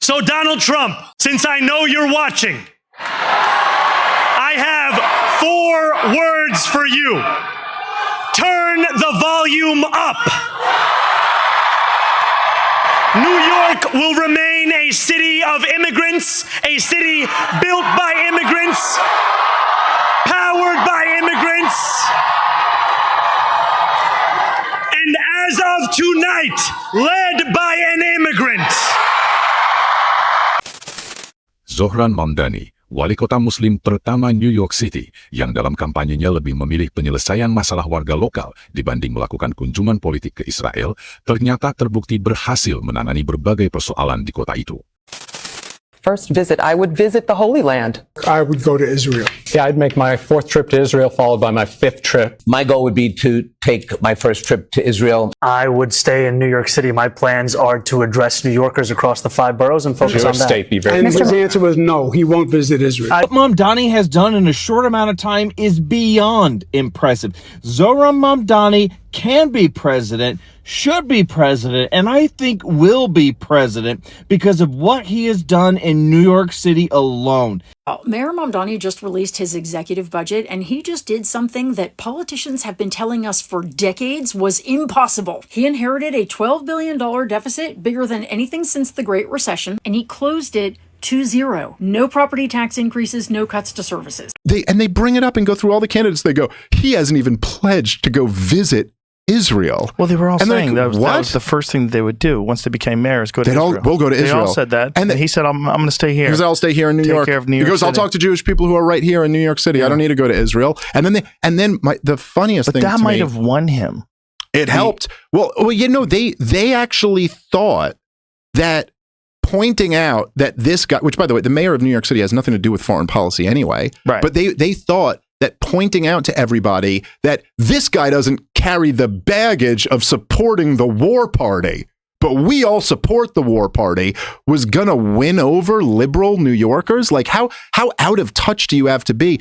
So Donald Trump, since I know you're watching, I have 4 words for you. Turn the volume up. New York will remain a city of immigrants, a city built by immigrants, powered by immigrants. And as of tonight, led by an immigrant. Zohran Mamdani, wali kota Muslim pertama New York City, yang dalam kampanyenya lebih memilih penyelesaian masalah warga lokal dibanding melakukan kunjungan politik ke Israel, ternyata terbukti berhasil menangani berbagai persoalan di kota itu. First visit, I would visit the Holy Land. I would go to Israel. Yeah, I'd make my 4th trip to Israel, followed by my 5th trip. My goal would be to take my first trip to Israel. I would stay in New York City. My plans are to address New Yorkers across the 5 boroughs and focus on that. And his answer was no, he won't visit Israel. What Mamdani has done in a short amount of time is beyond impressive. Zohran Mamdani can be president, should be president, and I think will be president because of what he has done in New York City alone. Mayor Mamdani just released his executive budget, and he just did something that politicians have been telling us for decades was impossible. He inherited a $12 billion deficit, bigger than anything since the Great Recession, and he closed it to zero. No property tax increases, no cuts to services. They bring it up and go through all the candidates. They go, he hasn't even pledged to go visit Israel. Well, they were all and saying like, that was the first thing that they would do once they became mayors. Go to Israel. We'll go to Israel. They all said that, and he said, "I'm going to stay here." Because I'll stay here in New York. Care of New York he goes, City. "I'll talk to Jewish people who are right here in New York City. I don't need to go to Israel." And then the funniest thing, that to might me, have won him. It helped. Well, you know, they actually thought that pointing out that this guy, which by the way, the mayor of New York City has nothing to do with foreign policy anyway, right? But they thought that pointing out to everybody that this guy doesn't carry the baggage of supporting the war party, but we all support the war party, was gonna win over liberal New Yorkers. Like how out of touch do you have to be?